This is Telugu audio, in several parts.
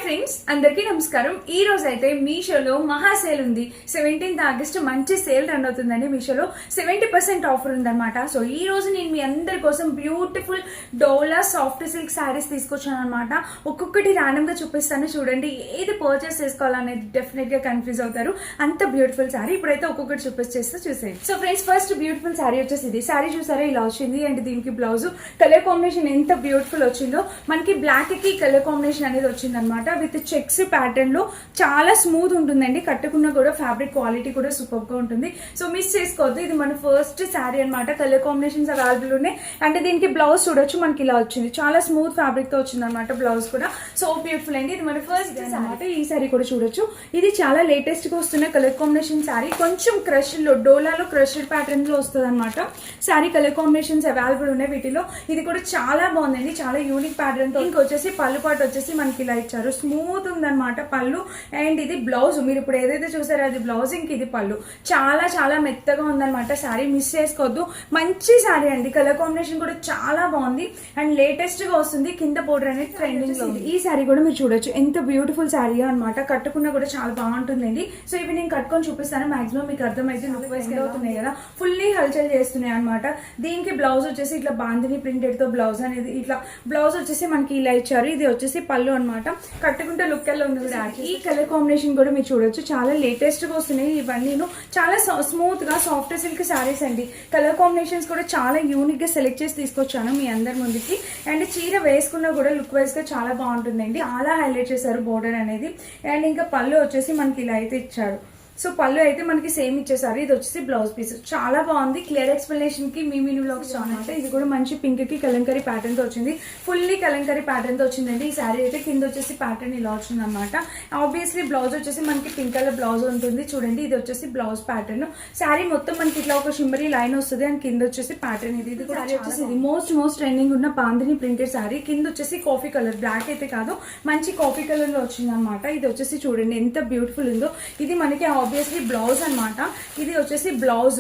ఫ్రెండ్స్ అందరికీ నమస్కారం. ఈ రోజు అయితే మీషోలో మహా సేల్ ఉంది. 17th ఆగస్ట్ మంచి సేల్ రన్ అవుతుందండి. మీషోలో 70% ఆఫర్ ఉందన్నమాట. సో ఈ రోజు నేను మీ అందరి కోసం బ్యూటిఫుల్ డోలా సాఫ్ట్ సిల్క్ శారీస్ తీసుకొచ్చాను అనమాట. ఒక్కొక్కటి ర్యాండమ్ గా చూపిస్తాను, చూడండి. ఏది పర్చేస్ చేసుకోవాలనేది డెఫినెట్ గా కన్ఫ్యూజ్ అవుతారు. అంత బ్యూటిఫుల్ శారీ ఇప్పుడైతే ఒక్కొక్కటి చూపిస్తే చూసేయండి. So friends, first beautiful sari వచ్చేసి ఇది. శారీ చూసారా ఇలా వచ్చింది. అండ్ దీనికి బ్లౌజ్ కలర్ కాంబినేషన్ ఎంత బ్యూటిఫుల్ వచ్చిందో. మనకి బ్లాక్ కి కలర్ కాంబినేషన్ అనేది వచ్చింది అనమాట. విత్ చెక్స్ ప్యాటర్న్ లో చాలా స్మూత్ ఉంటుందండి. కట్టుకున్నా కూడా ఫ్యాబ్రిక్ క్వాలిటీ కూడా సూపర్ గా ఉంటుంది. సో మిస్ చేసుకోవద్దు. ఇది మన ఫస్ట్ శారీ అనమాట. కలర్ కాంబినేషన్స్ అవైలబుల్ ఉన్నాయి. అంటే దీనికి బ్లౌజ్ చూడొచ్చు, మనకి ఇలా వచ్చింది. చాలా స్మూత్ ఫ్యాబ్రిక్ తో వచ్చింది అనమాట బ్లౌజ్ కూడా. సో బ్యూటిఫుల్ అండి. ఇది మన ఫస్ట్ అనమాట. ఈ శారీ కూడా చూడొచ్చు. ఇది చాలా లేటెస్ట్ గా వస్తున్న కలర్ కాంబినేషన్ శారీ. కొంచెం క్రష్ లో డోలాలో క్రష్డ్ ప్యాటర్న్ లో వస్తుంది అనమాట. శారీ కలర్ కాంబినేషన్స్ అవైలబుల్ ఉన్నాయి వీటిలో. ఇది కూడా చాలా బాగుందండి. చాలా యూనిక్ ప్యాటర్న్ తో. ఇంకొచ్చేసి పళ్ళు పాటు వచ్చేసి మనకి ఇలా ఇచ్చారు. స్మూత్ ఉందన్నమాట పళ్ళు. అండ్ ఇది బ్లౌజ్. మీరు ఇప్పుడు ఏదైతే చూసారో అది బ్లౌజ్, ఇంక ఇది పళ్ళు. చాలా చాలా మెత్తగా ఉందన్నమాట శారీ. మిస్ చేసుకోవద్దు. మంచి శారీ అండి. కలర్ కాంబినేషన్ కూడా చాలా బాగుంది. అండ్ లేటెస్ట్ గా వస్తుంది. కింద బోర్డర్ అనేది ట్రెండింగ్ లో ఉంది. ఈ శారీ కూడా మీరు చూడొచ్చు. ఎంత బ్యూటిఫుల్ శారీ అనమాట. కట్టుకున్నా కూడా చాలా బాగుంటుందండి. సో ఇవి నేను కట్టుకొని చూపిస్తాను. మాక్సిమం మీకు అర్థమైతే లుక్ వైజ్ అవుతున్నాయి కదా. ఫుల్లీ హల్చల్ చేస్తున్నాయి అనమాట. దీనికి బ్లౌజ్ వచ్చేసి ఇట్లా బాందిని ప్రింటెడ్ తో బ్లౌజ్ అనేది ఇట్లా బ్లౌజ్ వచ్చేసి మనకి ఇలా ఇచ్చారు. ఇది వచ్చేసి పళ్ళు అనమాట. కట్టుకుంటే లుక్ ఎలా ఉంది. ఈ కలర్ కాంబినేషన్ కూడా మీరు చూడొచ్చు. చాలా లేటెస్ట్ గా వస్తున్నాయి ఇవన్నీ. చాలా స్మూత్ గా సాఫ్ట్ సిల్క్ శారీస్ అండి. కలర్ కాంబినేషన్స్ కూడా చాలా యూనిక్ గా సెలెక్ట్ చేసి తీసుకొచ్చాను మీ అందరి ముందుకి. అండ్ చీర వేసుకున్నా కూడా లుక్ వైజ్ గా చాలా బాగుంటుందండి. చాలా హైలైట్ చేశారు బోర్డర్ అనేది. అండ్ ఇంకా పళ్ళు వచ్చేసి మనకి ఇలా అయితే ఇచ్చారు. సో పళ్ళు అయితే మనకి సేమ్ ఇచ్చేసారు. ఇది వచ్చేసి బ్లౌజ్ పీస్. చాలా బాగుంది. క్లియర్ ఎక్స్ప్లెనేషన్ కి మీ మినీ బ్లాగ్స్ చాలా. ఇది కూడా మంచి పింక్ కి కలంకరీ ప్యాటర్న్ తో వచ్చింది. ఫుల్లీ కలంకరీ ప్యాటర్న్ తో వచ్చిందండి ఈ శారీ అయితే. కింద వచ్చేసి ప్యాటర్న్ ఇలా వచ్చింది అనమాట. ఆబ్వియస్లీ బ్లౌజ్ వచ్చేసి మనకి పింక్ కలర్ బ్లౌజ్ ఉంటుంది. చూడండి, ఇది వచ్చేసి బ్లౌజ్ ప్యాటర్న్. శారీ మొత్తం మనకి ఇట్లా ఒక షిమ్మరీ లైన్ వస్తుంది. అండ్ కింద వచ్చేసి ప్యాటర్న్ ఇది. ఇది కూడా వచ్చేసి ఇది మోస్ట్ ట్రెండింగ్ ఉన్న బాందిని ప్రింటెడ్ శారీ. కింద వచ్చేసి కాఫీ కలర్, బ్లాక్ అయితే కాదు, మంచి కాఫీ కలర్ లో వచ్చింది అనమాట. ఇది వచ్చేసి చూడండి ఎంత బ్యూటిఫుల్ ఉందో. ఇది మనకి ఆబ్వియస్లీ బ్లౌజ్ అనమాట. ఇది వచ్చేసి బ్లౌజ్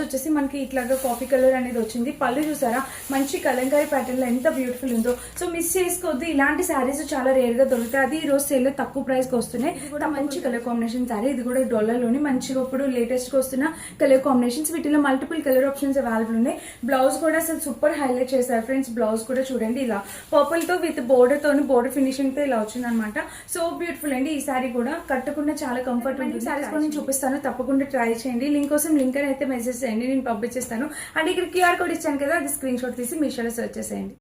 వచ్చేసి మనకి ఇట్లాగా కాఫీ కలర్ అనేది వచ్చింది. పళ్ళు చూసారా మంచి కలంకారీ ప్యాటర్న్ లో ఎంత బ్యూటిఫుల్ ఉందో. సో మిస్ చేసుకోవద్దు. ఇలాంటి శారీస్ చాలా రేర్ గా దొరుకుతాయి. అది ఈ రోజు సేల్ లో తక్కువ ప్రైస్ కి వస్తున్నాయి. ఇది కూడా మంచి కలర్ కాంబినేషన్ శారీ. ఇది కూడా డొల్లలోని మంచిగా ఇప్పుడు లేటెస్ట్ గా వస్తున్న కలర్ కాంబినేషన్స్. వీటిలో మల్టిపుల్ కలర్ ఆప్షన్స్ అవైలబుల్ ఉన్నాయి. బ్లౌజ్ కూడా అసలు సూపర్ హైలైట్ చేశారు ఫ్రెండ్స్. బ్లౌజ్ కూడా చూడండి ఇలా పర్పుల్ తో విత్ బోర్డర్ తోని బోర్డర్ ఫినిషింగ్ తో ఇలా వచ్చింది అనమాట. సో బ్యూటిఫుల్ అండి. ఈ శారీ కూడా కట్టుకున్న చాలా కంఫర్ట్ ఉంటుంది. శారీస్ కూడా నేను చూపిస్తాను, తప్పకుండా ట్రై చేయండి. లింక్ కోసం లింక్ అని అయితే మెసేజ్ చేయండి, నేను పంపించేస్తాను. అండ్ ఇక్కడ QR కోడ్ ఇచ్చాను కదా, అది స్క్రీన్ షాట్ తీసి మీషోలో సెర్చ్ చేసేయండి.